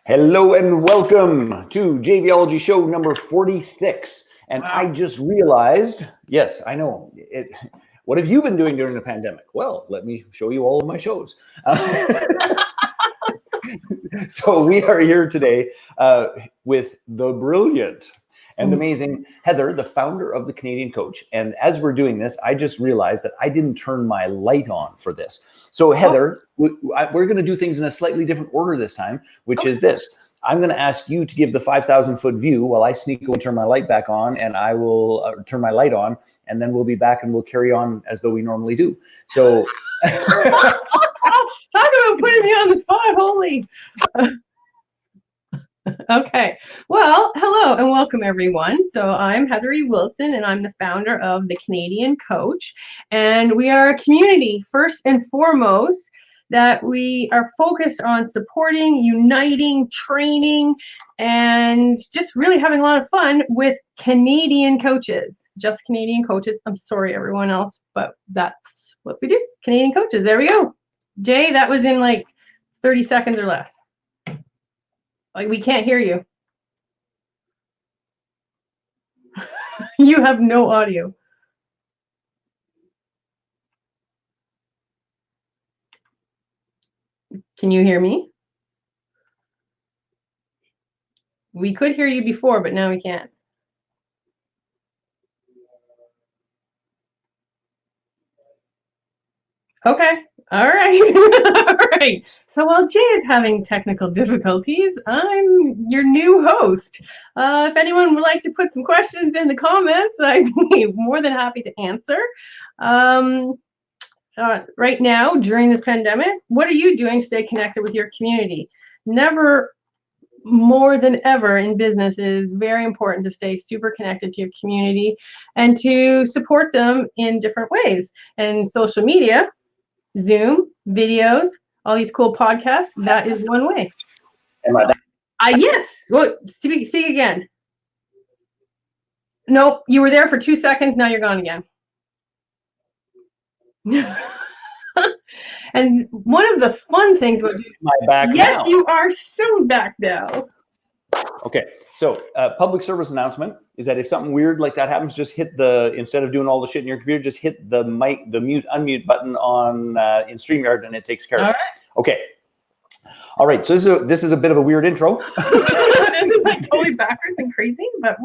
Hello and welcome to JVology show number 46. And wow. I just realized, yes, I know. What have you been doing during the pandemic? Well, let me show you all of my shows. So we are here today with the brilliant and amazing Heather, the founder of the Canadian Coach. And as we're doing this, I just realized that I didn't turn my light on for this. So Heather, we're going to do things in a slightly different order this time, which is this. I'm going to ask you to give the 5,000-foot view while I sneak and turn my light back on, and I will turn my light on, and then we'll be back and we'll carry on as though we normally do. So talk about putting me on the spot, holy. Okay, well, hello and welcome everyone. So I'm Heather E. Wilson and I'm the founder of the Canadian Coach, and we are a community first and foremost that we are focused on supporting, uniting, training, and just really having a lot of fun with Canadian coaches, just Canadian coaches. I'm sorry everyone else, but that's what we do, Canadian coaches. There we go. Jay, that was in like 30 seconds or less. Like, we can't hear you. You have no audio. Can you hear me? We could hear you before, but now we can't. Okay. All right. All right. So while Jay is having technical difficulties, I'm your new host. If anyone would like to put some questions in the comments, I'd be more than happy to answer. Right now, during this pandemic, what are you doing to stay connected with your community? Never more than ever in business, it is very important to stay super connected to your community and to support them in different ways. And social media, Zoom, videos, all these cool podcasts, that is one way. Am I back? Yes. Well, speak again. Nope, you were there for 2 seconds, now you're gone again. And one of the fun things about yes, you are so back now. Okay, so public service announcement is that if something weird like that happens, just hit instead of doing all the shit in your computer, just hit the mic, the mute, unmute button on in StreamYard, and it takes care of it. Okay. All right, so this is a bit of a weird intro. This is like totally backwards and crazy, but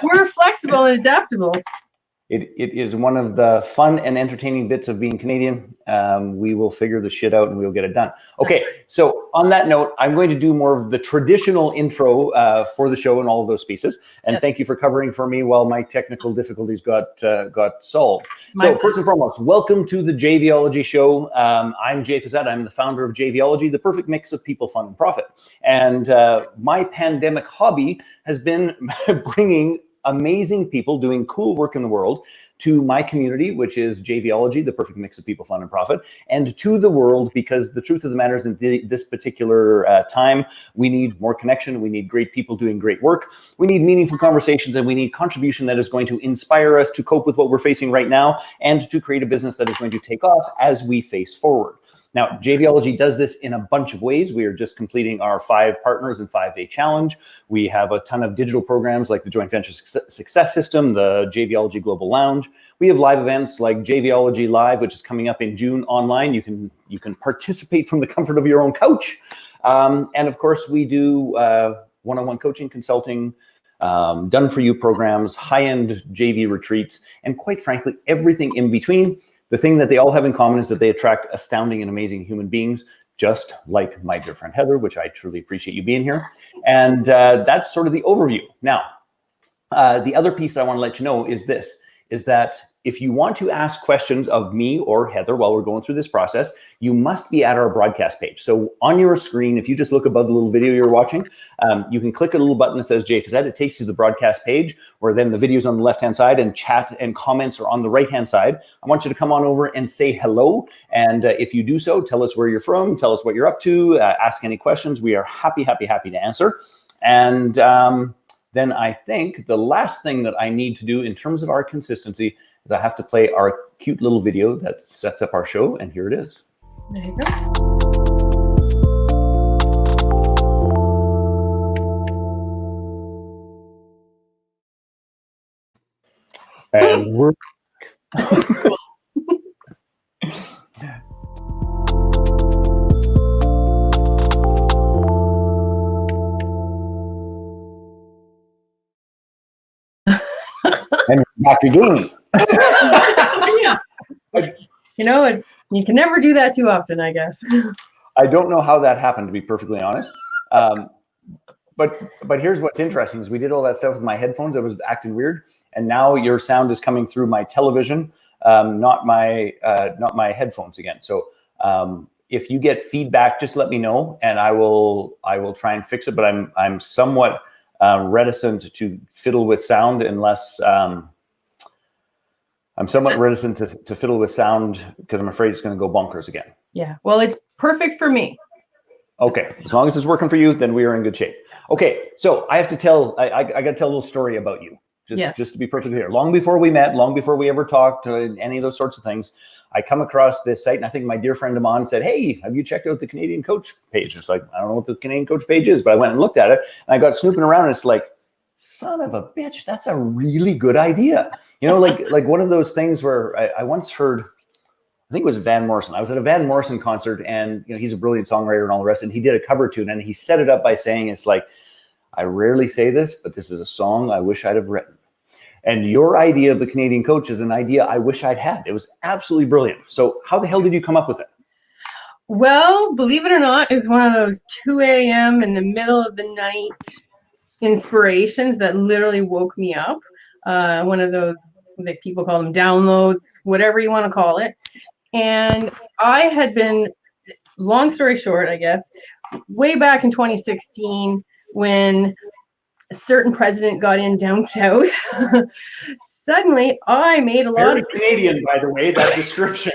we're flexible and adaptable. It is one of the fun and entertaining bits of being Canadian. We will figure the shit out and we'll get it done. Okay, so on that note, I'm going to do more of the traditional intro for the show and all of those pieces. And thank you for covering for me while my technical difficulties got solved. So first and foremost, welcome to the JVology show. I'm Jay Fazette. I'm the founder of JVology, the perfect mix of people, fun, and profit. And my pandemic hobby has been bringing amazing people doing cool work in the world to my community, which is JVology, the perfect mix of people, fun, and profit, and to the world, because the truth of the matter is in this particular time, we need more connection. We need great people doing great work. We need meaningful conversations, and we need contribution that is going to inspire us to cope with what we're facing right now and to create a business that is going to take off as we face forward. Now, JVology does this in a bunch of ways. We are just completing our 5 partners and 5-day challenge. We have a ton of digital programs like the Joint Venture Success System, the JVology Global Lounge. We have live events like JVology Live, which is coming up in June online. You can participate from the comfort of your own couch. And of course, we do one-on-one coaching, consulting, done-for-you programs, high-end JV retreats, and quite frankly, everything in between. The thing that they all have in common is that they attract astounding and amazing human beings, just like my dear friend Heather, which I truly appreciate you being here. And that's sort of the overview. Now, the other piece that I want to let you know is this, is that if you want to ask questions of me or Heather while we're going through this process, you must be at our broadcast page. So on your screen, if you just look above the little video you're watching, you can click a little button that says Jay Fazette. It takes you to the broadcast page, where then the video's on the left-hand side and chat and comments are on the right-hand side. I want you to come on over and say hello. And if you do so, tell us where you're from, tell us what you're up to, ask any questions. We are happy to answer. And then I think the last thing that I need to do in terms of our consistency is I have to play our cute little video that sets up our show, and here it is. There you go. Cool. And back again. Yeah. You know, you can never do that too often, I guess. I don't know how that happened, to be perfectly honest. But here's what's interesting is we did all that stuff with my headphones. I was acting weird, and now your sound is coming through my television, not my headphones again. So if you get feedback, just let me know, and I will try and fix it. But I'm somewhat reticent to fiddle with sound unless I'm somewhat reticent to fiddle with sound because I'm afraid it's going to go bonkers again. Yeah. Well, it's perfect for me. Okay, as long as it's working for you, then we are in good shape. Okay, so I have to tell, I got to tell a little story about you, just to be perfectly clear. Long before we met, long before we ever talked, any of those sorts of things, I come across this site, and I think my dear friend Amon said, "Hey, have you checked out the Canadian Coach page?" It's like, I don't know what the Canadian Coach page is, but I went and looked at it, and I got snooping around, and it's like, son of a bitch, that's a really good idea. You know, like one of those things where I once heard, I think it was Van Morrison. I was at a Van Morrison concert, and he's a brilliant songwriter and all the rest. And he did a cover tune, and he set it up by saying, "It's like, I rarely say this, but this is a song I wish I'd have written." And your idea of the Canadian Coach is an idea I wish I'd had. It was absolutely brilliant. So how the hell did you come up with it? Well, believe it or not, it's one of those 2 a.m. in the middle of the night inspirations that literally woke me up. One of those, like people call them downloads, whatever you want to call it. And I had been, long story short, I guess, way back in 2016 when a certain president got in down south. Suddenly, I made a lot Very of Canadian, by the way, that description.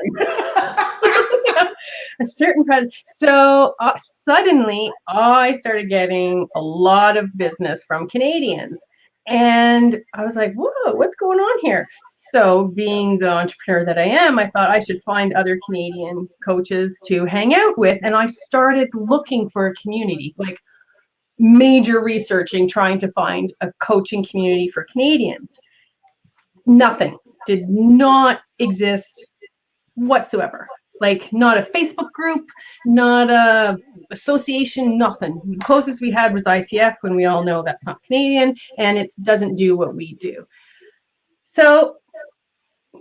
a certain president. So suddenly, I started getting a lot of business from Canadians, and I was like, "Whoa, what's going on here?" So, being the entrepreneur that I am, I thought I should find other Canadian coaches to hang out with, and I started looking for a community, like major researching, trying to find a coaching community for Canadians. Nothing did not exist whatsoever. Like not a Facebook group, not a association, nothing. The closest we had was ICF, when we all know that's not Canadian and it doesn't do what we do. So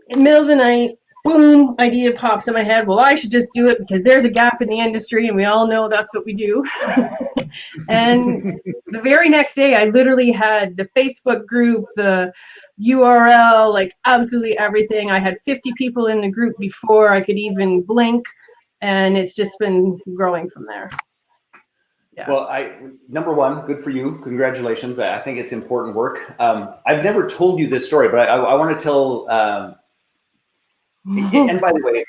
in the middle of the night, boom, idea pops in my head. Well, I should just do it because there's a gap in the industry and we all know that's what we do. And the very next day, I literally had the Facebook group, the URL, like absolutely everything. I had 50 people in the group before I could even blink, and it's just been growing from there. Yeah. Well, number one, good for you. Congratulations. I think it's important work. I've never told you this story, but I want to tell. And by the way,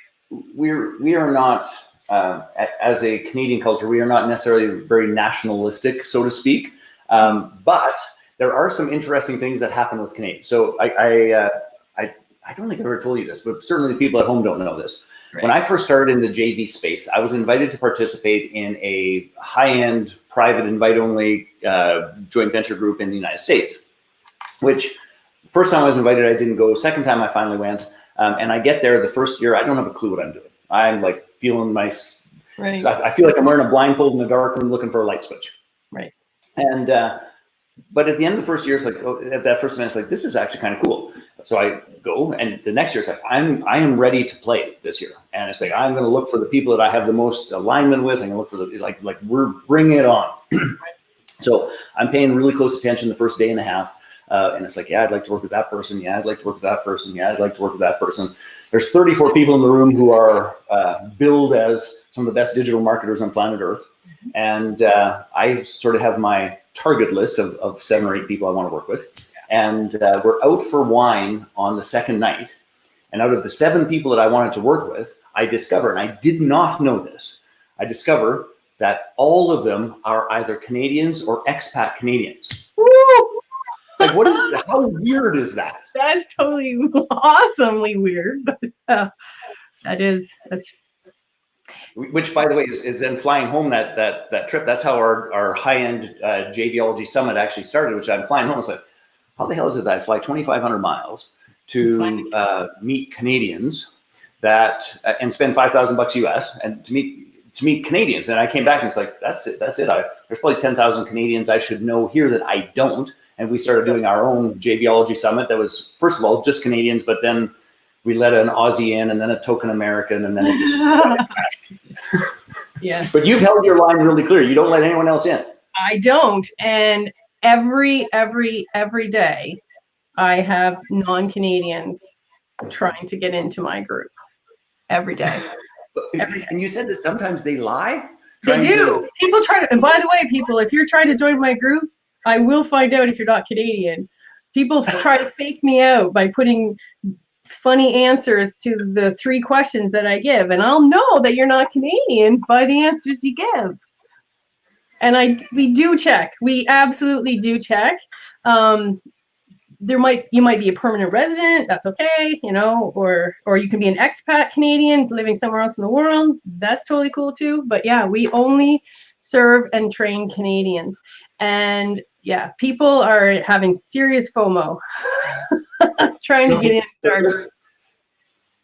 we are not, as a Canadian culture, we are not necessarily very nationalistic, so to speak. But there are some interesting things that happen with Canadians. So I don't think I've ever told you this, but certainly people at home don't know this. Right. When I first started in the JV space, I was invited to participate in a high-end, private, invite-only joint venture group in the United States, which first time I was invited, I didn't go. Second time I finally went. And I get there the first year, I don't have a clue what I'm doing. I'm like feeling my, right. I feel like I'm wearing a blindfold in a dark room looking for a light switch. Right. And, but at the end of the first year, it's like, at that first event, it's like, this is actually kind of cool. So I go, and the next year, it's like, I am ready to play this year. And it's like, I'm going to look for the people that I have the most alignment with. I'm going to look for the, like we're bringing it on. So I'm paying really close attention the first day and a half. And it's like, yeah, I'd like to work with that person. Yeah, I'd like to work with that person. Yeah, I'd like to work with that person. There's 34 people in the room who are billed as some of the best digital marketers on planet Earth. And I sort of have my target list of 7 or 8 people I want to work with. And we're out for wine on the second night. And out of the 7 people that I wanted to work with, I discover, and I did not know this, I discover that all of them are either Canadians or expat Canadians. Woo! Like, how weird is that? That's totally awesomely weird, but that's. Which, by the way, is then flying home that trip. That's how our high-end JVology summit actually started, which I'm flying home. It's like, how the hell is it that I fly 2,500 miles to meet Canadians that and spend $5,000 US and to meet Canadians. And I came back and it's like, that's it. There's probably 10,000 Canadians I should know here that I don't. And we started doing our own JVology summit that was, first of all, just Canadians, but then we let an Aussie in and then a token American and then it just crashed. Yeah. But you've held your line really clear. You don't let anyone else in. I don't. And every day I have non-Canadians trying to get into my group. Every day. And you said that sometimes they lie? They do. People try to, and by the way, people, if you're trying to join my group, I will find out if you're not Canadian. People try to fake me out by putting funny answers to the 3 questions that I give, and I'll know that you're not Canadian by the answers you give. And we do check. We absolutely do check. You might be a permanent resident. That's okay, you know, or you can be an expat Canadian living somewhere else in the world. That's totally cool too. But yeah, we only serve and train Canadians. And yeah, people are having serious FOMO trying to get into our group.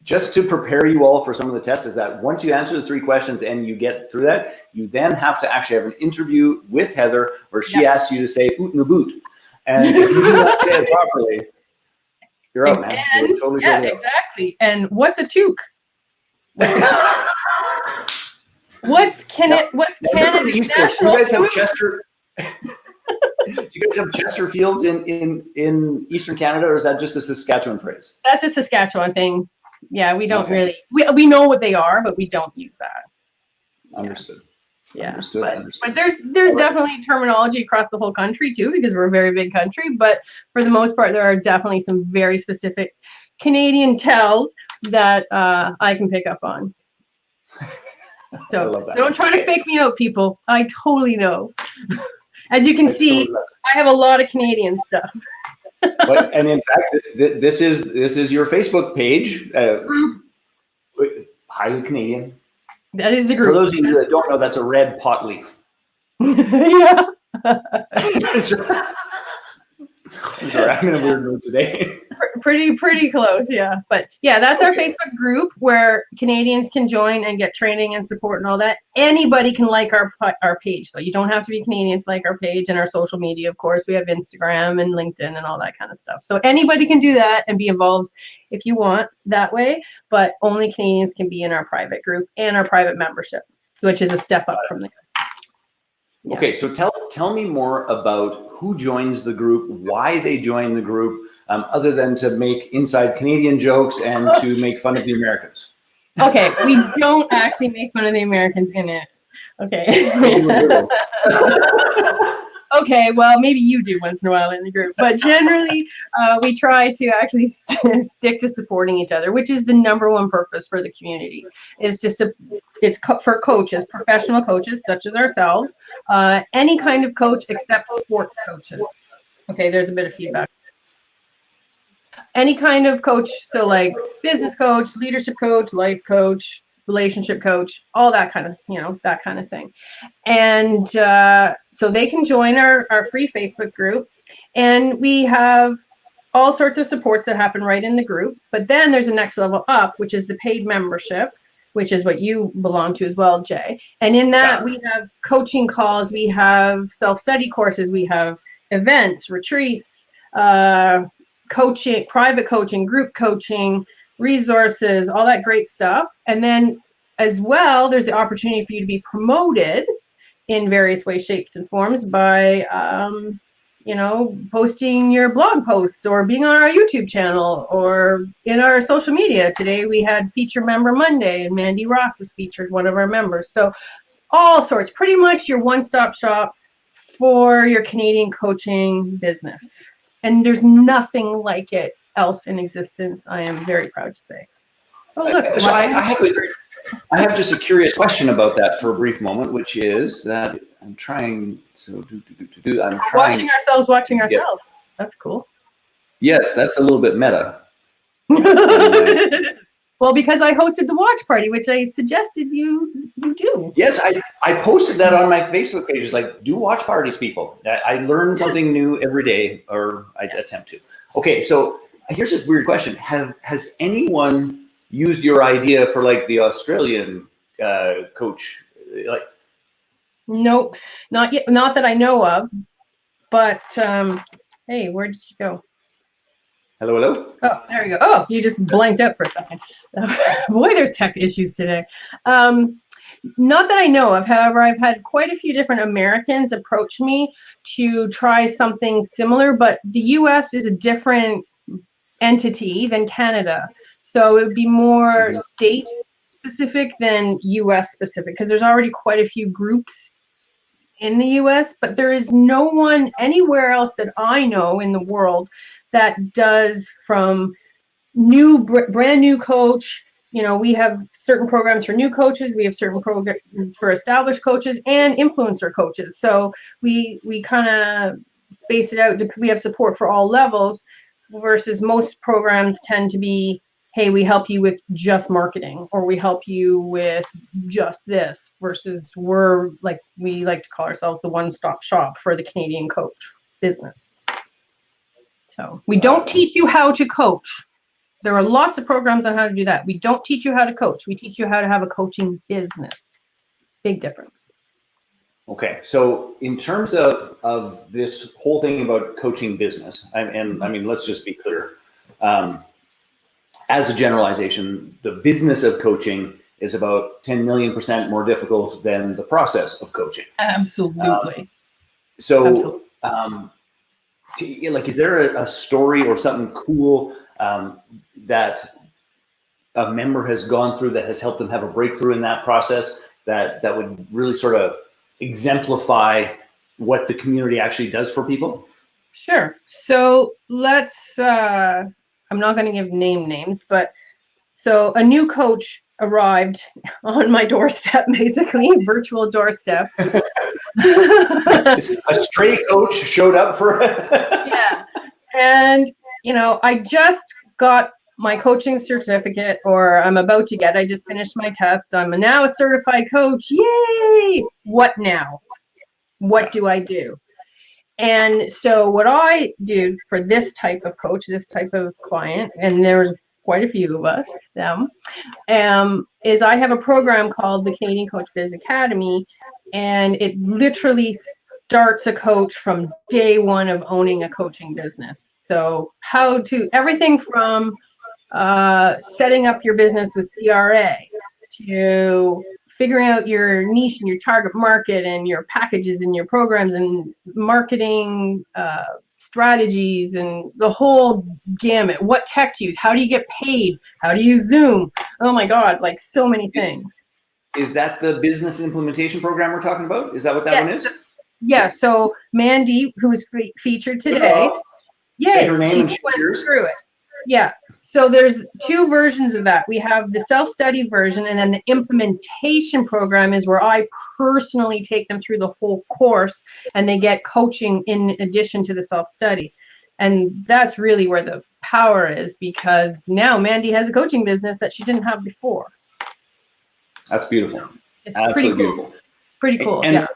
Just to prepare you all for some of the tests is that once you answer the 3 questions and you get through that, you then have to actually have an interview with Heather where she asks you to say oot in the boot. And if you do not say it properly, you're out, man. You're totally exactly. And what's a toque? What's Canada's national? You guys have Chester. Do you guys have Chesterfields in Eastern Canada, or is that just a Saskatchewan phrase? That's a Saskatchewan thing. Yeah, we don't really. We know what they are, but we don't use that. Understood. Yeah, Understood. but there's definitely terminology across the whole country too, because we're a very big country. But for the most part, there are definitely some very specific Canadian tells that I can pick up on. So don't try to fake me out, people. I totally know. As you can see, I have a lot of Canadian stuff. And in fact, this is your Facebook page, highly Canadian. That is the group. For those of you that don't know, that's a red pot leaf. Yeah. Sorry, I'm in a weird mood today. Pretty close, yeah. But yeah, that's our Facebook group where Canadians can join and get training and support and all that. Anybody can like our page, though. You don't have to be Canadian to like our page and our social media. Of course, we have Instagram and LinkedIn and all that kind of stuff. So anybody can do that and be involved if you want that way. But only Canadians can be in our private group and our private membership, which is a step up from there. Yeah. Okay, so tell me more about who joins the group, why they join the group, other than to make inside Canadian jokes and to make fun of the Americans. Okay, we don't actually make fun of the Americans in it. Okay. Okay, well, maybe you do once in a while in the group, but generally we try to actually stick to supporting each other, which is the #1 purpose for the community. It's for coaches, professional coaches such as ourselves, any kind of coach except sports coaches. Okay, there's a bit of feedback. Any kind of coach, so like business coach, leadership coach, life coach, relationship coach, all that kind of, that kind of thing. And so they can join our free Facebook group, and we have all sorts of supports that happen right in the group. But then there's a next level up, which is the paid membership, which is what you belong to as well, Jay. And in that we have coaching calls, we have self-study courses, we have events, retreats, coaching, private coaching, group coaching, resources, all that great stuff. And then as well, there's the opportunity for you to be promoted in various ways, shapes, and forms by, posting your blog posts or being on our YouTube channel or in our social media. Today we had Feature Member Monday, and Mandy Ross was featured, one of our members. So all sorts, pretty much your one-stop shop for your Canadian coaching business. And there's nothing like it else in existence, I am very proud to say. Oh, look. So I have just a curious question about that for a brief moment, which is that I'm trying. So I'm trying. Watching ourselves. That's cool. Yes, that's a little bit meta. Well, because I hosted the watch party, which I suggested you do. Yes, I posted that on my Facebook page. It's like, do watch parties, people. I learn something new every day, or I attempt to. Okay, so here's a weird question. Has anyone used your idea for like the Australian coach? Like, Nope, not yet. Not that I know of. But hey, where did you go? hello, hello. Oh, there you go. Oh, you just blanked out for a second. Boy, there's tech issues today. Not that I know of. However, I've had quite a few different Americans approach me to try something similar, but the US is a different entity than Canada. So it would be more state specific than US specific, because there's already quite a few groups in the US, but there is no one anywhere else that I know in the world that does from brand new coach. You know, we have certain programs for new coaches, we have certain programs for established coaches and influencer coaches. So we kind of space it out. We have support for all levels versus most programs tend to be, hey, we help you with just marketing, or we help you with just this, versus we're like, we like to call ourselves the one-stop shop for the Canadian coach business. So we don't teach you how to coach. There are lots of programs on how to do that. We don't teach you how to coach. We teach you how to have a coaching business. Big difference. Okay, so in terms of this whole thing about coaching business, and I mean, let's just be clear. As a generalization, the business of coaching is about 10 million% more difficult than the process of coaching. Absolutely. So, like, is there a story or something cool that a member has gone through that has helped them have a breakthrough in that process that would really sort of exemplify what the community actually does for people? Sure. So let's, I'm not going to give names, but so a new coach arrived on my doorstep, basically, virtual doorstep. A stray coach showed up for Yeah. And, you know, I just got my coaching certificate, or I'm about to get. I just finished my test. I'm now a certified coach. Yay! What now? What do I do? And so what I do for this type of coach, this type of client, and there's quite a few of us, is I have a program called the Canadian Coach Biz Academy, and it literally starts a coach from day one of owning a coaching business. So how to, everything from setting up your business with CRA to figuring out your niche and your target market and your packages and your programs and marketing strategies and the whole gamut. What tech to use? How do you get paid? How do you Zoom? Oh my God, like so many things. Is that the business implementation program we're talking about? Is that what that one is? Yeah, so Mandy, who is featured today, say her name and she went through it. Yeah. So there's two versions of that. We have the self-study version, and then the implementation program is where I personally take them through the whole course, and they get coaching in addition to the self-study. And that's really where the power is, because now Mandy has a coaching business that she didn't have before. That's beautiful. It's absolutely pretty cool. Beautiful. Pretty cool. And, yeah.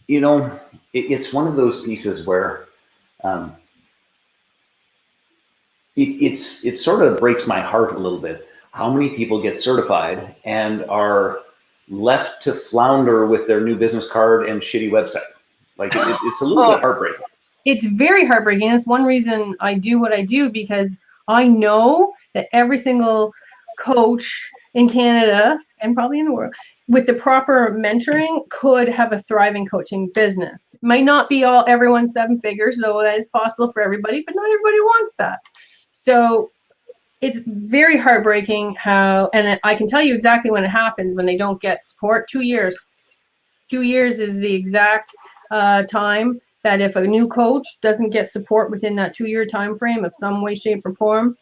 You know, it's one of those pieces where it sort of breaks my heart a little bit how many people get certified and are left to flounder with their new business card and shitty website. Like it's a little bit heartbreaking. It's very heartbreaking. It's one reason I do what I do, because I know that every single coach in Canada and probably in the world with the proper mentoring could have a thriving coaching business. It might not be everyone's 7 figures, though that is possible for everybody, but not everybody wants that. So it's very heartbreaking how, and I can tell you exactly when it happens, when they don't get support. 2 years. 2 years is the exact time that if a new coach doesn't get support within that 2-year time frame of some way, shape, or form,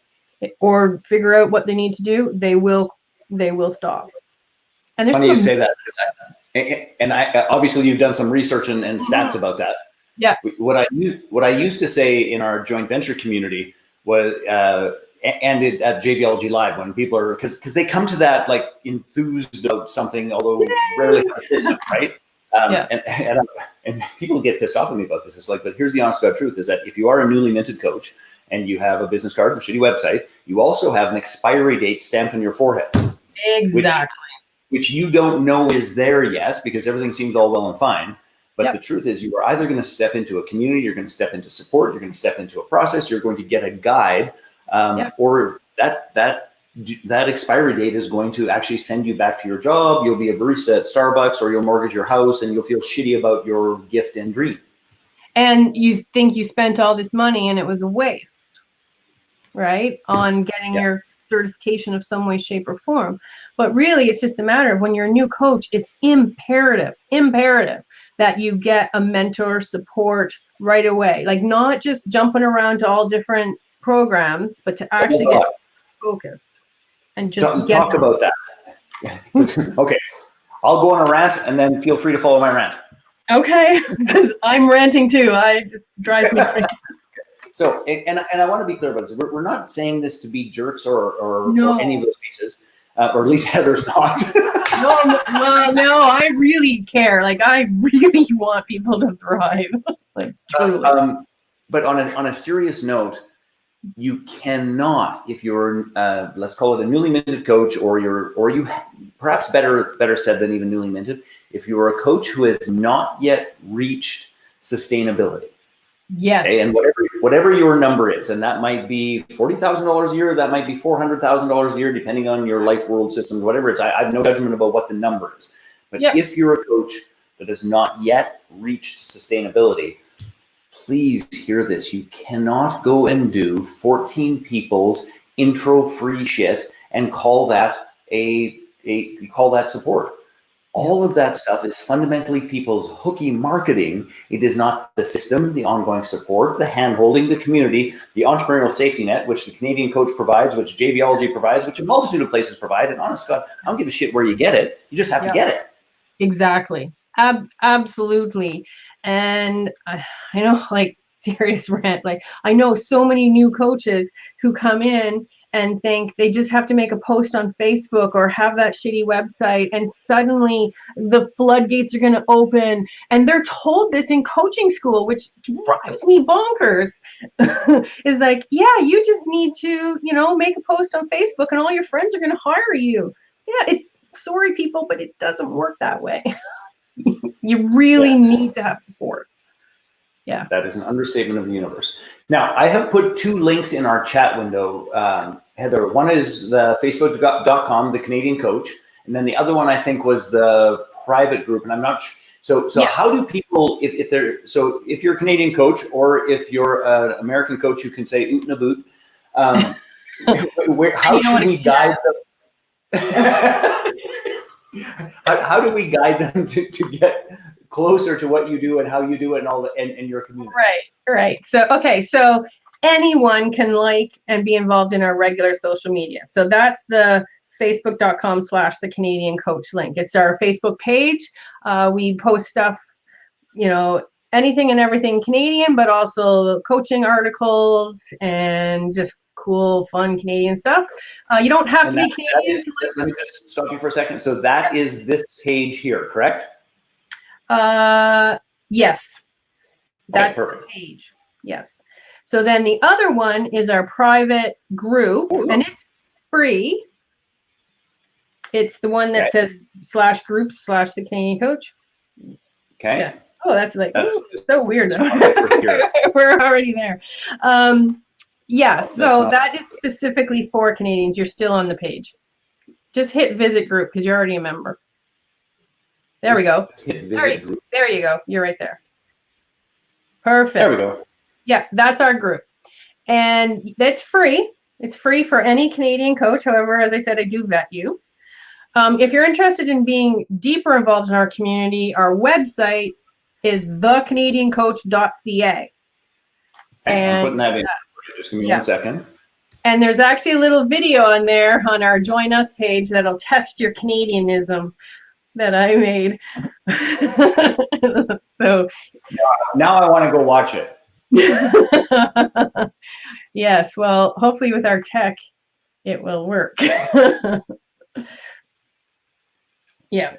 or figure out what they need to do, they will stop. And it's funny you say that, and I obviously you've done some research and stats about that. Yeah. What I used to say in our joint venture community was, and at JVology Live, when people are, because they come to that like enthused about something, although rarely consistent, right? And people get pissed off at me about this. It's like, but here's the honest God truth: is that if you are a newly minted coach and you have a business card, a shitty website, you also have an expiry date stamped on your forehead. Exactly. Which you don't know is there yet because everything seems all well and fine. But Yep. the truth is you are either going to step into a community, you're going to step into support, you're going to step into a process, you're going to get a guide, or that expiry date is going to actually send you back to your job. You'll be a barista at Starbucks, or you'll mortgage your house, and you'll feel shitty about your gift and dream. And you think you spent all this money and it was a waste, right? On getting your certification of some way, shape, or form. But really, it's just a matter of when you're a new coach, it's imperative that you get a mentor support right away. Like not just jumping around to all different programs, but to actually get focused and just talk about that. Okay, I'll go on a rant and then feel free to follow my rant. Okay, because I'm ranting too. It just drives me crazy. So, and I want to be clear about this. We're not saying this to be jerks or any of those pieces, or at least Heather's not. No, I really care. Like, I really want people to thrive. Like, truly. But on a serious note, you cannot, if you're let's call it a newly minted coach, or you perhaps better said than even newly minted, if you are a coach who has not yet reached sustainability. Yes. Okay, and whatever your number is, and that might be $40,000 a year, that might be $400,000 a year, depending on your life world systems, whatever it is. I have no judgment about what the number is. But if you're a coach that has not yet reached sustainability, please hear this. You cannot go and do 14 people's intro free shit and call that support. All of that stuff is fundamentally people's hooky marketing. It is not the system, the ongoing support, the hand-holding, the community, the entrepreneurial safety net, which the Canadian Coach provides, which JVology provides, which a multitude of places provide. And honest God, I don't give a shit where you get it. You just have to get it. Exactly. Absolutely. And I know, like, serious rant, like, I know so many new coaches who come in and think they just have to make a post on Facebook or have that shitty website, and suddenly the floodgates are going to open. And they're told this in coaching school, which drives me bonkers. Is like, yeah, you just need to, make a post on Facebook and all your friends are going to hire you. Yeah, sorry, people, but it doesn't work that way. You really need to have support. Yeah. That is an understatement of the universe. Now, I have put 2 links in our chat window, Heather. One is the facebook.com, the Canadian Coach, and then the other one I think was the private group, and I'm not sure. So how do people, if you're a Canadian coach, or if you're an American coach who can say oot and a boot, how should we guide them? How do we guide them to get closer to what you do and how you do it and your community? Right. So anyone can like and be involved in our regular social media. So that's the facebook.com/the Canadian Coach link. It's our Facebook page. We post stuff, anything and everything Canadian, but also coaching articles and just cool, fun Canadian stuff. You don't have to be Canadian. Let me just stop you for a second. So that is this page here, correct? Yes. That's the page. Yes. So then the other one is our private group, and it's free. It's the one that says /groups/the Canadian Coach. Okay. Yeah. Oh, that's so weird. We're already there. So that is specifically for Canadians. You're still on the page. Just hit visit group because you're already a member. There we go. There you go. You're right there. Perfect. There we go. Yeah, that's our group. And that's free. It's free for any Canadian coach. However, as I said, I do vet you. If you're interested in being deeper involved in our community, our website is thecanadiancoach.ca. And I'm putting that in. Just give me 1 second. And there's actually a little video on there on our Join Us page that'll test your Canadianism that I made. So now I want to go watch it. Yes, well, hopefully with our tech, it will work. Yeah.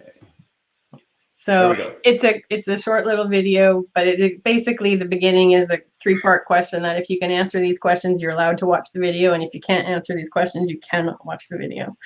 So it's a short little video, but it basically the beginning is a 3-part question that if you can answer these questions, you're allowed to watch the video, and if you can't answer these questions, you cannot watch the video.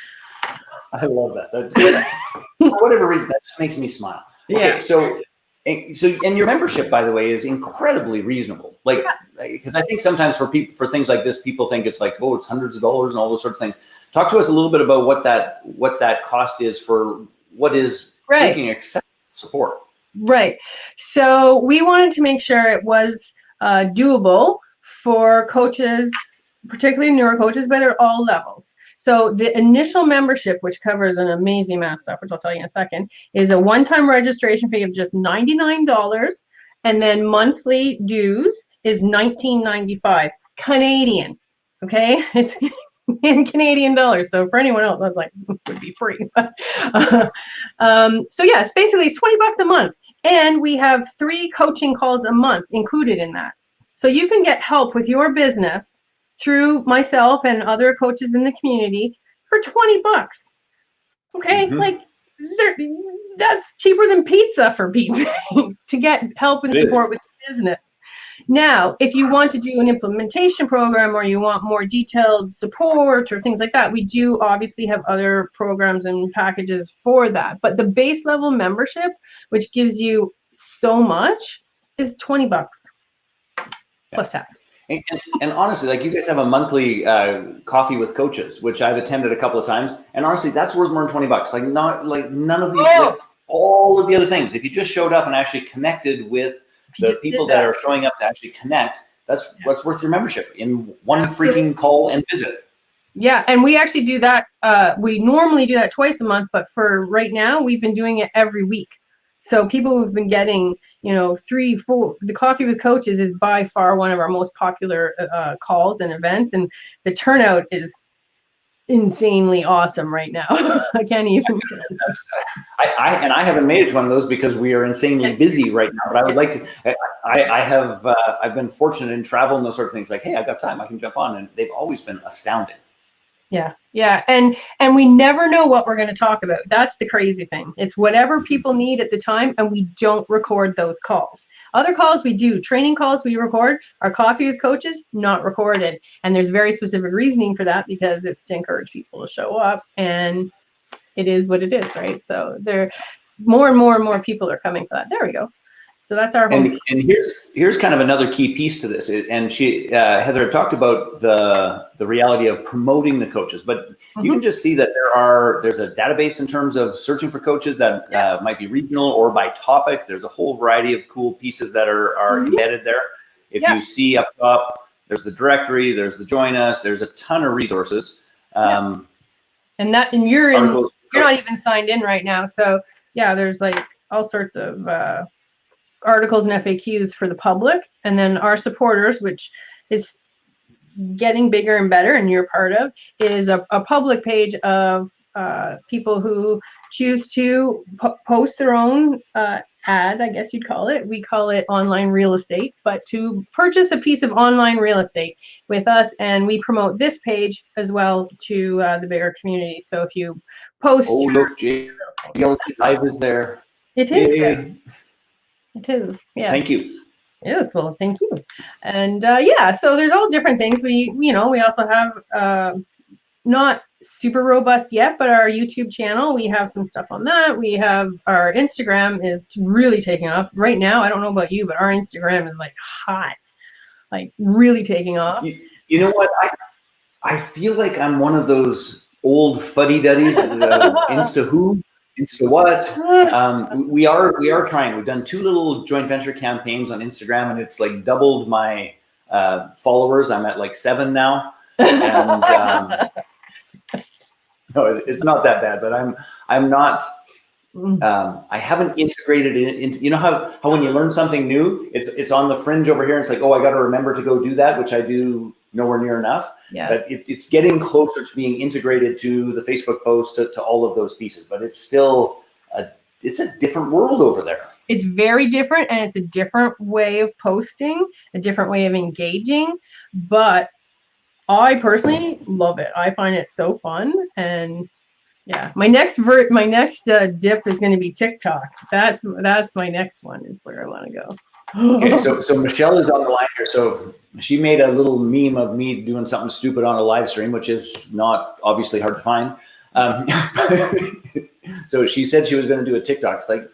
I love that. For whatever reason, that just makes me smile. Okay, so and your membership, by the way, is incredibly reasonable. Like, because I think sometimes for things like this, people think it's like, oh, it's hundreds of dollars and all those sorts of things. Talk to us a little bit about what that cost is for what is freaking acceptable support. Right. So we wanted to make sure it was doable for coaches, particularly newer coaches, but at all levels. So the initial membership, which covers an amazing amount of stuff, which I'll tell you in a second, is a one-time registration fee of just $99, and then monthly dues is $19.95 Canadian. Okay, it's in Canadian dollars. So for anyone else, that's like would be free. So yes, basically it's $20 a month, and we have 3 coaching calls a month included in that. So you can get help with your business through myself and other coaches in the community for $20. Okay, like that's cheaper than pizza for pizza to get help and support with your business. Now, if you want to do an implementation program or you want more detailed support or things like that, we do obviously have other programs and packages for that. But the base level membership, which gives you so much, is $20 plus tax. And honestly, like you guys have a monthly coffee with coaches, which I've attended a couple of times, and honestly, that's worth more than $20. Like not like none of the like, all of the other things. If you just showed up and actually connected with the people that are showing up to actually connect, that's what's worth your membership in one freaking call and visit. Yeah, and we actually do that. We normally do that twice a month, but for right now, we've been doing it every week. So people who've been getting, 3, 4, the Coffee with Coaches is by far one of our most popular calls and events, and the turnout is insanely awesome right now. I can't even. I haven't made it to one of those because we are insanely busy right now. But I would like to. I've been fortunate in travel and those sorts of things. Like, hey, I've got time, I can jump on, and they've always been astounding. Yeah, and we never know what we're going to talk about. That's the crazy thing. It's whatever people need at the time, and we don't record those calls. Other calls we do. Training calls we record. Our Coffee with Coaches, not recorded. And there's very specific reasoning for that because it's to encourage people to show up, and it is what it is, right? So there, more and more people are coming for that. There we go. So that's our home. And here's kind of another key piece to this. And Heather talked about the reality of promoting the coaches, but you can just see that there's a database in terms of searching for coaches that might be regional or by topic. There's a whole variety of cool pieces that are embedded there. If you see up top, there's the directory, there's the join us, there's a ton of resources. And you're not even signed in right now. So yeah, there's like all sorts of articles and FAQs for the public, and then our supporters, which is getting bigger and better, and you're part of, is a public page of people who choose to post their own ad, I guess you'd call it. We call it online real estate, but to purchase a piece of online real estate with us, and we promote this page as well to the bigger community. So if you post, look, JVology Live is there. It is there. It is. Yes. Thank you. Yes. Well, thank you. And so there's all different things. We also have not super robust yet, but our YouTube channel, we have some stuff on that. We have our Instagram is really taking off right now. I don't know about you, but our Instagram is like hot, like really taking off. You know what? I feel like I'm one of those old fuddy-duddies, Insta who. Insta what? We are trying. We've done 2 little joint venture campaigns on Instagram, and it's like doubled my followers. I'm at like 7 now, and no, it's not that bad. But I'm not. I haven't integrated it into. You know how when you learn something new, it's on the fringe over here. And it's like, oh, I got to remember to go do that, which I do nowhere near enough. Yeah. But it's getting closer to being integrated to the Facebook post, to all of those pieces. But it's still it's a different world over there. It's very different, and it's a different way of posting, a different way of engaging. But I personally love it. I find it so fun, and Yeah, my next dip is going to be TikTok. That's my next one, is where I want to go. Okay, so Michelle is on the line here. So she made a little meme of me doing something stupid on a live stream, which is not obviously hard to find. So she said she was going to do a TikTok. It's like,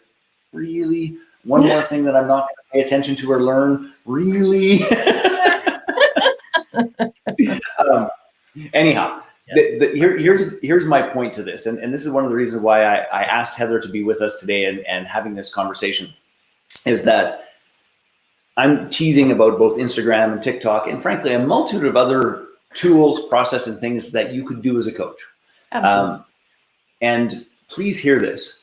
really? One more thing that I'm not going to pay attention to or learn? Really? Anyhow, here's my point to this. And this is one of the reasons why I asked Heather to be with us today and having this conversation, is that I'm teasing about both Instagram and TikTok, and frankly, a multitude of other tools, process, and things that you could do as a coach. Absolutely. And please hear this.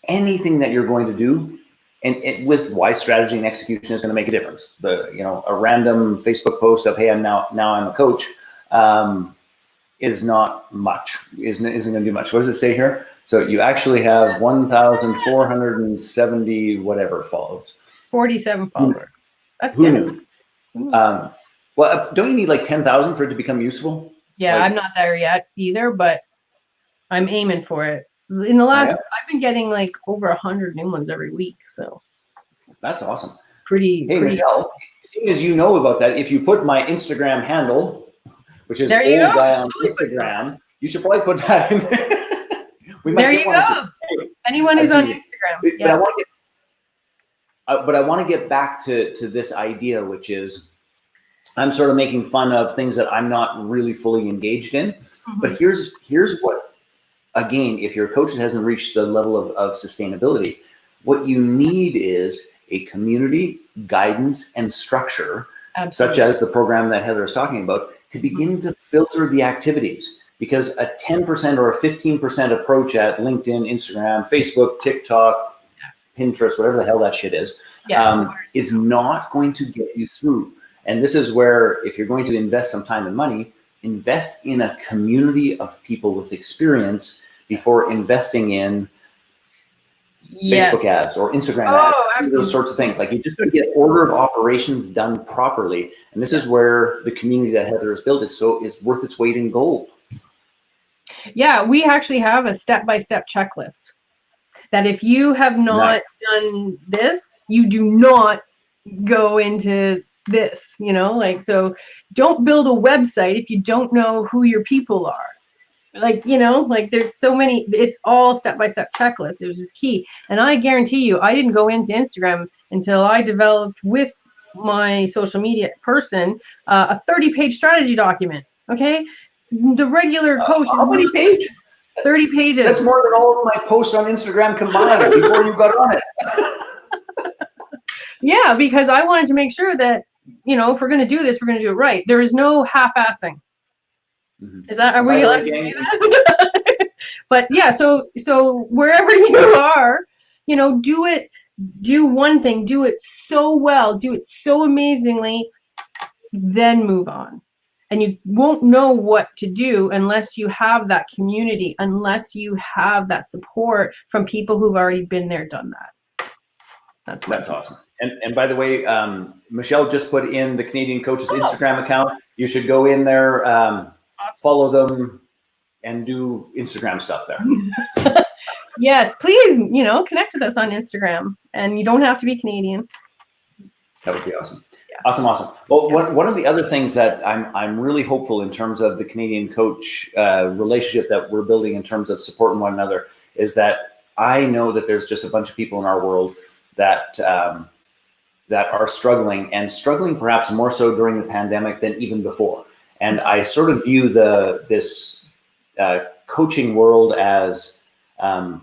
Anything that you're going to do, and with wise strategy and execution, is going to make a difference. A random Facebook post of, hey, now I'm a coach, is not much, isn't going to do much. What does it say here? So you actually have 1,470 whatever follows. 47 followers. That's Who good. knew? Well, don't you need like 10,000 for it to become useful? Yeah, I'm not there yet either, but I'm aiming for it. In the last, I've been getting like over 100 new ones every week, so that's awesome. Pretty. Michelle, seeing as you know about that, if you put my Instagram handle, which is old guy on Instagram, you should probably put that in there. There you go. Anyone who's on Instagram. Yeah. But I want to get back to this idea, which is I'm sort of making fun of things that I'm not really fully engaged in. Mm-hmm. But here's what, again, if your coach hasn't reached the level of sustainability, what you need is a community, guidance, and structure, such as the program that Heather is talking about, to begin to filter the activities. Because a 10% or a 15% approach at LinkedIn, Instagram, Facebook, TikTok, Pinterest, whatever the hell that shit is not going to get you through. And this is where, if you're going to invest some time and money, invest in a community of people with experience before investing in Facebook ads or Instagram ads, those sorts of things. Like, you just got to get order of operations done properly. And this is where the community that Heather has built is worth its weight in gold. Yeah, we actually have a step-by-step checklist that if you have not done this, you do not go into this, so don't build a website if you don't know who your people are. There's so many, it's all step-by-step checklist. It was just key. And I guarantee you, I didn't go into Instagram until I developed with my social media person a 30-page strategy document. Okay. The regular coach. How many pages? 30 pages. That's more than all of my posts on Instagram combined before you got on it. Yeah, because I wanted to make sure that, if we're going to do this, we're going to do it right. There is no half-assing. Mm-hmm. Are we allowed to say that? But yeah, so wherever you are, do it. Do one thing. Do it so well. Do it so amazingly. Then move on. And you won't know what to do unless you have that community, unless you have that support from people who've already been there, done that. That's awesome. And by the way, Michelle just put in the Canadian Coach's Instagram account. You should go in there, follow them, and do Instagram stuff there. Yes, please, connect with us on Instagram. And you don't have to be Canadian. That would be awesome. Awesome. Well, one of the other things that I'm really hopeful in terms of the Canadian Coach relationship that we're building in terms of supporting one another is that I know that there's just a bunch of people in our world that are struggling perhaps more so during the pandemic than even before. And I sort of view this coaching world as, and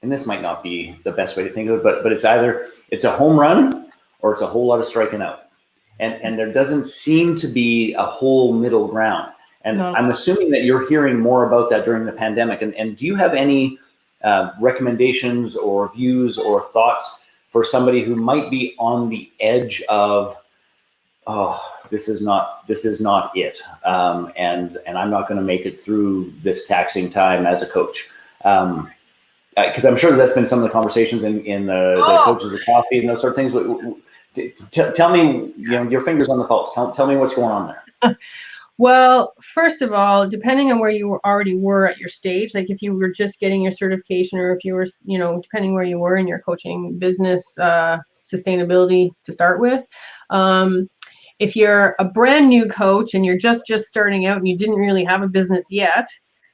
this might not be the best way to think of it, but it's either it's a home run or it's a whole lot of striking out. And there doesn't seem to be a whole middle ground. And I'm assuming that you're hearing more about that during the pandemic. And do you have any recommendations or views or thoughts for somebody who might be on the edge of, this is not it, and I'm not going to make it through this taxing time as a coach? Because I'm sure that's been some of the conversations in the Coaches of Coffee and those sort of things. Tell me, your fingers on the pulse. Tell me what's going on there. Well, first of all, depending on where you already were at your stage, like if you were just getting your certification, or if you were, depending where you were in your coaching business sustainability to start with. If you're a brand new coach and you're just starting out and you didn't really have a business yet,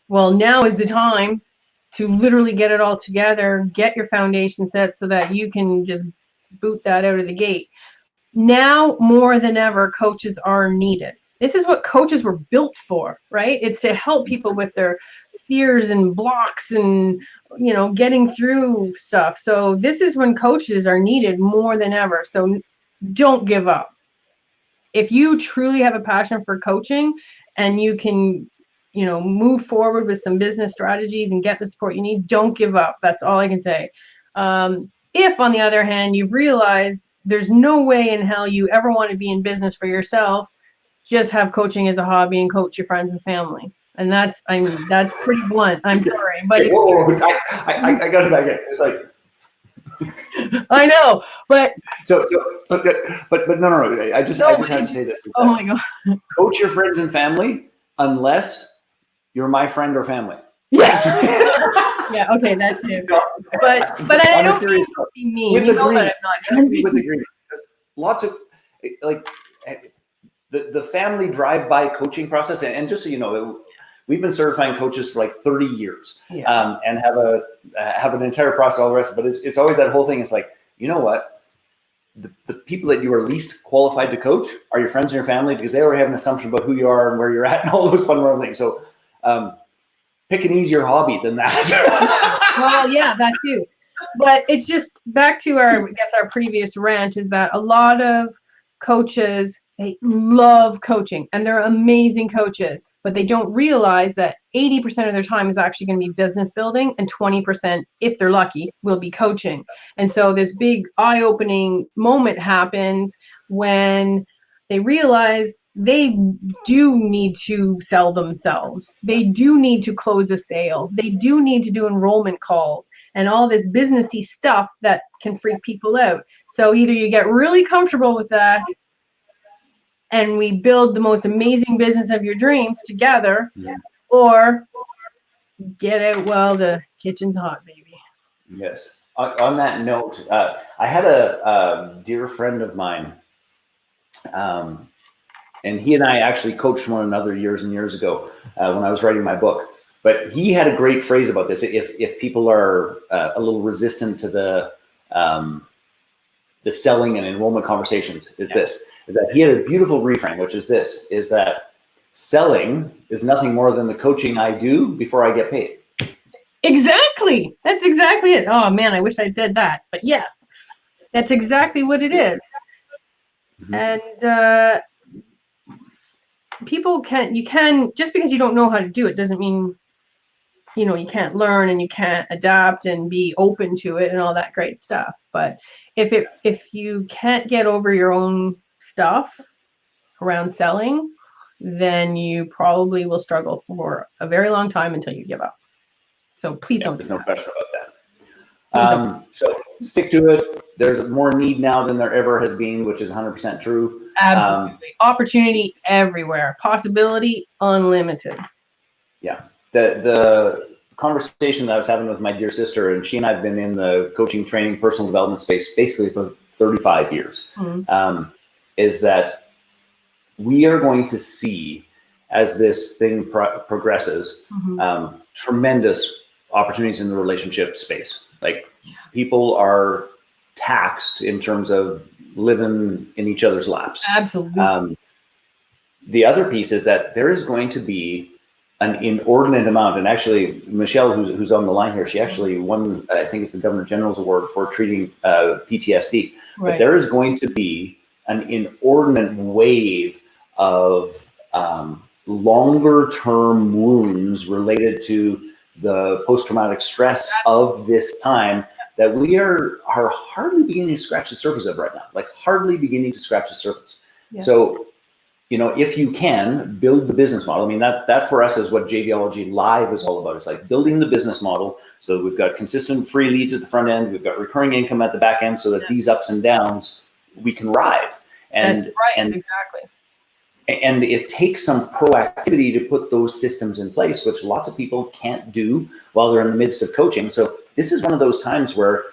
well, now is the time to literally get it all together, get your foundation set so that you can just boot that out of the gate. Now more than ever, coaches are needed. This is what coaches were built for, right? It's to help people with their fears and blocks and, getting through stuff. So this is when coaches are needed more than ever. So don't give up. If you truly have a passion for coaching and you can, move forward with some business strategies and get the support you need, don't give up. That's all I can say. If, on the other hand, you've realized there's no way in hell you ever want to be in business for yourself, just have coaching as a hobby and coach your friends and family. And that's pretty blunt. I'm sorry, but whoa, I got it back in. It's like, I know, but but no. I just have to say this. Oh my God. Coach your friends and family unless you're my friend or family. Yeah. Yeah. Okay, that's it. But I don't mean to be mean. With agreement. With agreement. Lots of like the family drive-by coaching process, and just so you know, we've been certifying coaches for like 30 years, and have an entire process, all the rest. But it's always that whole thing. It's like, you know what? The people that you are least qualified to coach are your friends and your family, because they already have an assumption about who you are and where you're at and all those fun little things. So pick an easier hobby than that. Well, yeah, that too. But it's just back to our previous rant, is that a lot of coaches, they love coaching and they're amazing coaches, but they don't realize that 80% of their time is actually going to be business building, and 20%, if they're lucky, will be coaching. And so this big eye-opening moment happens when they realize they do need to sell themselves. They do need to close a sale. They do need to do enrollment calls and all this businessy stuff that can freak people out. So either you get really comfortable with that and we build the most amazing business of your dreams together, or get out while the kitchen's hot, baby. Yes. On that note, I had a dear friend of mine, and he and I actually coached one another years and years ago when I was writing my book. But he had a great phrase about this. If people are a little resistant to the selling and enrollment conversations, is that he had a beautiful reframe, which is this: is that selling is nothing more than the coaching I do before I get paid. Exactly. That's exactly it. Oh man, I wish I'd said that. But yes, that's exactly what it is. Mm-hmm. And people you can, just because you don't know how to do it doesn't mean, you can't learn and you can't adapt and be open to it and all that great stuff. But if you can't get over your own stuff around selling, then you probably will struggle for a very long time until you give up. So please don't do that. No question about that. So stick to it. There's more need now than there ever has been, which is 100% true. Absolutely. Opportunity everywhere. Possibility unlimited. Yeah. The conversation that I was having with my dear sister, and she and I have been in the coaching, training, personal development space basically for 35 years, is that we are going to see, as this thing progresses, tremendous opportunities in the relationship space. Like, people are taxed in terms of living in each other's laps. Absolutely. The other piece is that there is going to be an inordinate amount, and actually Michelle, who's on the line here, she actually won, I think it's the Governor General's Award for treating PTSD. Right. But there is going to be an inordinate wave of longer term wounds related to the post-traumatic stress of this time that we are hardly beginning to scratch the surface of right now, like hardly beginning to scratch the surface. Yeah. So, if you can build the business model, I mean, that for us is what JVology Live is all about. It's like building the business model. So we've got consistent free leads at the front end. We've got recurring income at the back end, so that these ups and downs we can ride. And, that's right, exactly. And it takes some proactivity to put those systems in place, which lots of people can't do while they're in the midst of coaching. So this is one of those times where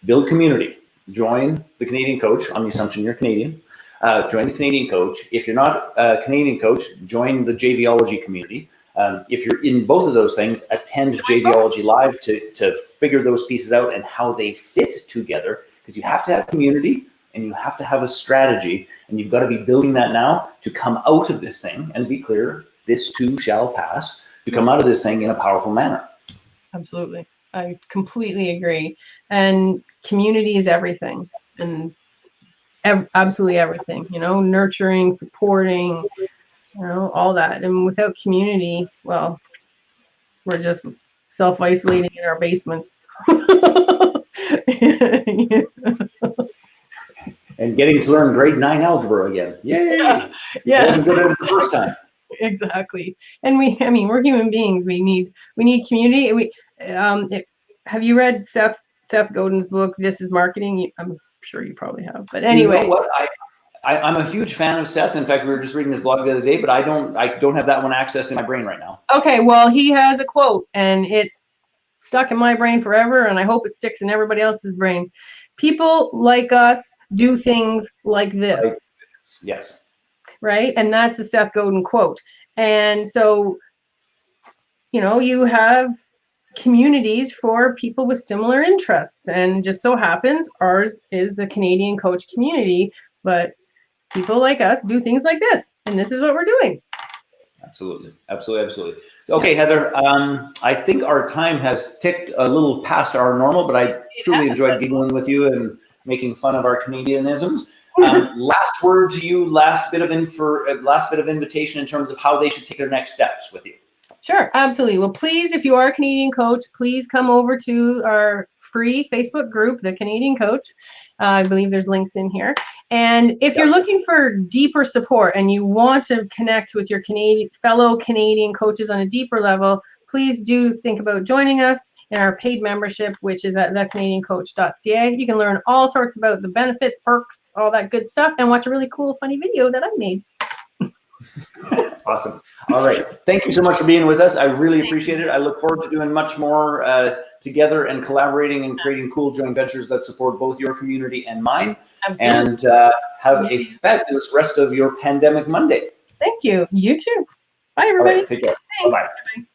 build community, join the Canadian Coach on the assumption you're Canadian, join the Canadian Coach. If you're not a Canadian Coach, join the JVology community. If you're in both of those things, attend JVology Live to figure those pieces out and how they fit together, because you have to have community and you have to have a strategy, and you've got to be building that now to come out of this thing and be clear, this too shall pass, to come out of this thing in a powerful manner. Absolutely. I completely agree. And community is everything, and absolutely everything, you know, nurturing, supporting, you know, all that. And without community, well, we're just self-isolating in our basements. And getting to learn grade 9 algebra again. Yay! Yeah. It wasn't good at it the first time. Exactly. And we're human beings. We need community. Have you read Seth Godin's book, This is Marketing? I'm sure you probably have. But anyway. You know what? I'm a huge fan of Seth. In fact, we were just reading his blog the other day, but I don't have that one accessed in my brain right now. Okay, well, he has a quote, and it's stuck in my brain forever, and I hope it sticks in everybody else's brain. People like us do things like this. Yes. Right? And that's the Seth Godin quote. And so, you know, you have communities for people with similar interests, and just so happens ours is the Canadian Coach community, but people like us do things like this, and this is what we're doing. Absolutely. Okay, Heather, I think our time has ticked a little past our normal, but I truly enjoyed giggling with you and making fun of our Canadianisms. Last word to you, last bit of invitation in terms of how they should take their next steps with you. Sure, absolutely. Well, please, if you are a Canadian Coach, please come over to our free Facebook group, the Canadian Coach. I believe there's links in here. And if you're looking for deeper support and you want to connect with your fellow Canadian coaches on a deeper level, please do think about joining us in our paid membership, which is at thecanadiancoach.ca. You can learn all sorts about the benefits, perks, all that good stuff, and watch a really cool, funny video that I made. Awesome. All right. Thank you so much for being with us. I really appreciate it. I look forward to doing much more together and collaborating and creating cool joint ventures that support both your community and mine. Absolutely. And have a fabulous rest of your pandemic Monday. Thank you. You too. Bye, everybody. All right, take care. Bye-bye.